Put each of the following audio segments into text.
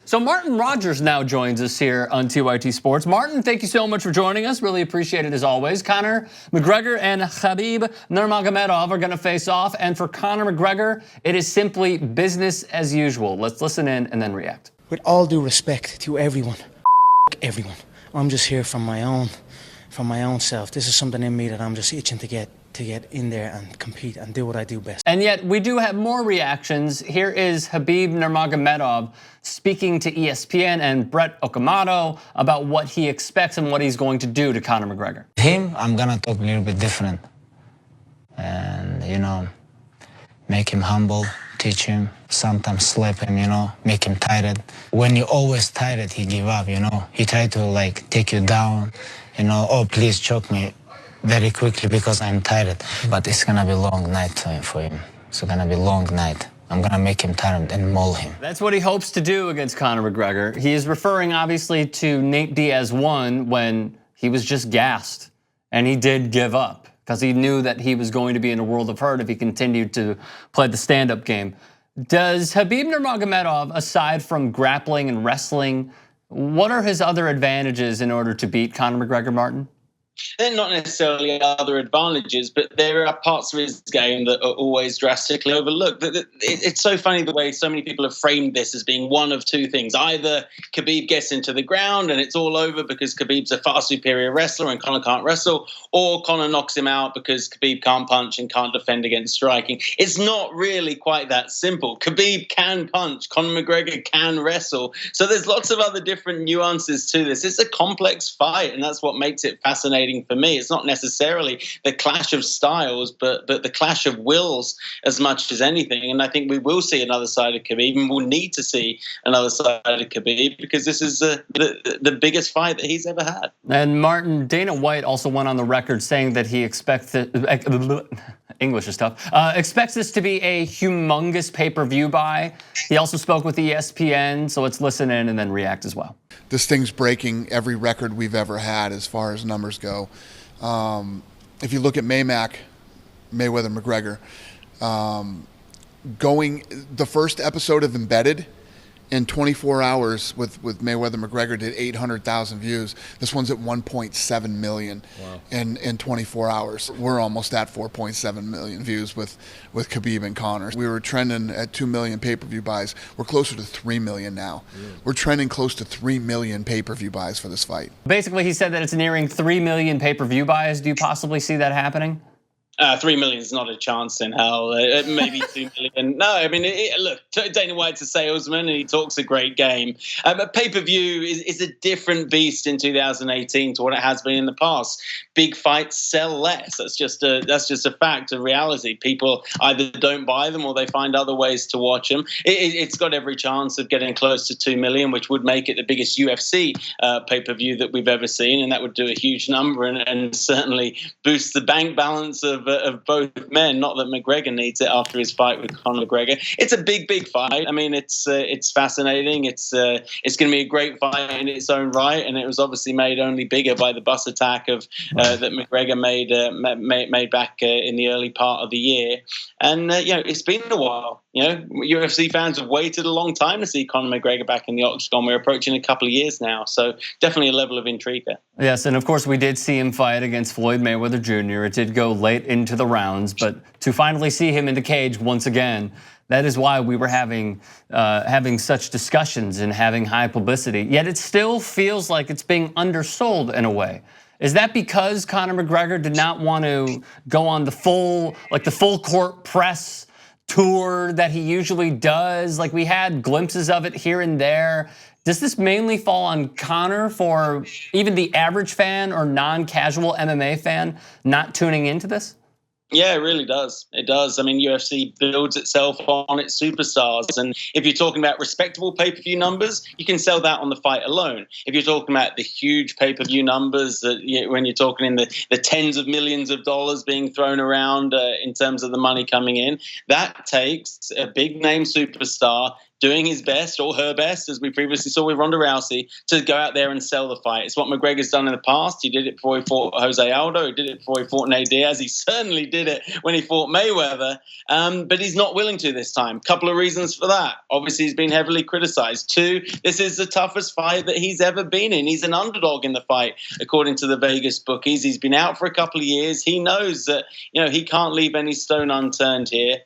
So Martin Rogers now joins us here on TYT Sports. Martin, thank you so much for joining us. Really appreciate it as always. Conor McGregor and Khabib Nurmagomedov are going to face off. And for Conor McGregor, it is simply business as usual. Let's listen in and then react. With all due respect to everyone, I'm just here from my own self. This is something in me that I'm just itching to get in there and compete and do what I do best. And yet we do have more reactions. Here is Khabib Nurmagomedov speaking to ESPN and Brett Okamoto about what he expects and what he's going to do to Conor McGregor. Him, I'm gonna talk a little bit different, and make him humble, teach him, sometimes slap him, make him tired. When you're always tired, he give up, He try to take you down, oh, please choke me very quickly because I'm tired. But it's gonna be a long night for him. It's gonna be a long night. I'm gonna make him tired and maul him. That's what he hopes to do against Conor McGregor. He is referring obviously to Nate Diaz 1 when he was just gassed and he did give up because he knew that he was going to be in a world of hurt if he continued to play the stand-up game. Does Khabib Nurmagomedov, aside from grappling and wrestling, what are his other advantages in order to beat Conor McGregor, Martin? They're not necessarily other advantages, but there are parts of his game that are always drastically overlooked. It's so funny the way so many people have framed this as being one of two things. Either Khabib gets into the ground and it's all over because Khabib's a far superior wrestler and Conor can't wrestle, or Conor knocks him out because Khabib can't punch and can't defend against striking. It's not really quite that simple. Khabib can punch, Conor McGregor can wrestle. So there's lots of other different nuances to this. It's a complex fight, and that's what makes it fascinating for me. It's not necessarily the clash of styles, but the clash of wills as much as anything. And I think we will see another side of Khabib, and we'll need to see another side of Khabib because this is the biggest fight that he's ever had. And Martin, Dana White also went on the record saying that he expects English is tough. Expects this to be a humongous pay-per-view buy. He also spoke with ESPN, so let's listen in and then react as well. This thing's breaking every record we've ever had as far as numbers go. If you look at Mayweather McGregor, going the first episode of Embedded in 24 hours with Mayweather McGregor did 800,000 views. This one's at 1.7 million in 24 hours. We're almost at 4.7 million views with Khabib and Conor. We were trending at 2 million pay-per-view buys. We're closer to 3 million now. We're trending close to 3 million pay-per-view buys for this fight. Basically, he said that it's nearing 3 million pay-per-view buys. Do you possibly see that happening? 3 million is not a chance in hell. Maybe 2 million. No, I mean, look, Dana White's a salesman and he talks a great game. But pay-per-view is a different beast in 2018 to what it has been in the past. Big fights sell less. That's just a fact of reality. People either don't buy them or they find other ways to watch them. It's got every chance of getting close to 2 million, which would make it the biggest UFC pay-per-view that we've ever seen, and that would do a huge number and certainly boost the bank balance of both men. Not that McGregor needs it after his fight with Conor McGregor. It's a big fight. I mean, it's fascinating. It's going to be a great fight in its own right, and it was obviously made only bigger by the bus attack that McGregor made back in the early part of the year. And it's been a while. UFC fans have waited a long time to see Conor McGregor back in the octagon. We're approaching a couple of years now, so definitely a level of intrigue there. Yes, and of course we did see him fight against Floyd Mayweather Jr. It did go late into the rounds, but to finally see him in the cage once again, that is why we were having such discussions and having high publicity. Yet it still feels like it's being undersold in a way. Is that because Conor McGregor did not want to go on the full court press tour that he usually does? Like, we had glimpses of it here and there. Does this mainly fall on Conor for even the average fan or non-casual MMA fan not tuning into this? Yeah, it really does. It does. I mean, UFC builds itself on its superstars. And if you're talking about respectable pay-per-view numbers, you can sell that on the fight alone. If you're talking about the huge pay-per-view numbers, when you're talking in the tens of millions of dollars being thrown around in terms of the money coming in, that takes a big-name superstar doing his best or her best, as we previously saw with Ronda Rousey, to go out there and sell the fight. It's what McGregor's done in the past. He did it before he fought Jose Aldo. He did it before he fought Nate Diaz. He certainly did it when he fought Mayweather, but he's not willing to this time. Couple of reasons for that. Obviously, he's been heavily criticized. 2, this is the toughest fight that he's ever been in. He's an underdog in the fight, according to the Vegas bookies. He's been out for a couple of years. He knows that, you know, he can't leave any stone unturned here.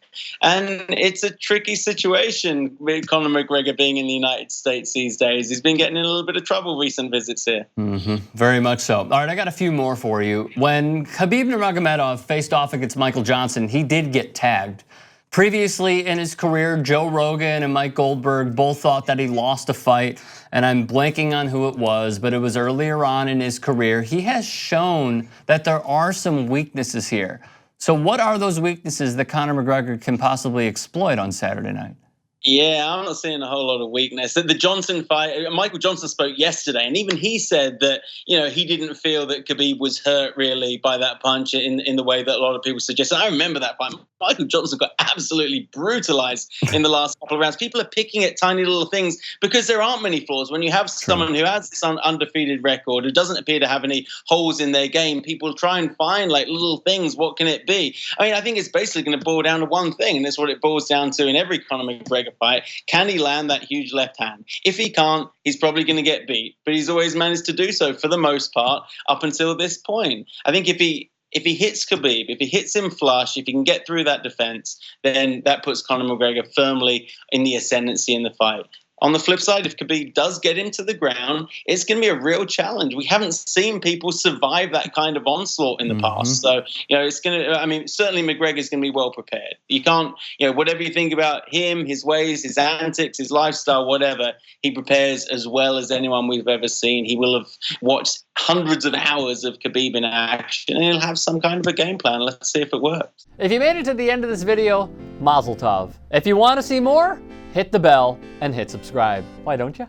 And it's a tricky situation with Conor McGregor being in the United States these days. He's been getting in a little bit of trouble recent visits here. Very much so. All right, I got a few more for you. When Khabib Nurmagomedov faced off against Michael Johnson, he did get tagged. Previously in his career, Joe Rogan and Mike Goldberg both thought that he lost a fight, and I'm blanking on who it was, but it was earlier on in his career. He has shown that there are some weaknesses here. So what are those weaknesses that Conor McGregor can possibly exploit on Saturday night? Yeah, I'm not seeing a whole lot of weakness. The Johnson fight, Michael Johnson spoke yesterday, and even he said that, you know, he didn't feel that Khabib was hurt really by that punch in the way that a lot of people suggest. And I remember that fight. Michael Johnson got absolutely brutalized in the last couple of rounds. People are picking at tiny little things because there aren't many flaws. When you have someone who has this undefeated record, who doesn't appear to have any holes in their game, people try and find like little things. What can it be? I mean, I think it's basically going to boil down to one thing, and that's what it boils down to in every Conor McGregor fight. Can he land that huge left hand? If he can't, he's probably going to get beat, but he's always managed to do so for the most part up until this point. I think if he hits Khabib, if he hits him flush, if he can get through that defense, then that puts Conor McGregor firmly in the ascendancy in the fight. On the flip side, if Khabib does get him to the ground, it's going to be a real challenge. We haven't seen people survive that kind of onslaught in the past. So, you know, it's going to, I mean, certainly McGregor's going to be well prepared. You can't, you know, whatever you think about him, his ways, his antics, his lifestyle, whatever, he prepares as well as anyone we've ever seen. He will have watched hundreds of hours of Khabib in action, and he'll have some kind of a game plan. Let's see if it works. If you made it to the end of this video, mazel tov. If you want to see more, hit the bell and hit subscribe. Why don't you?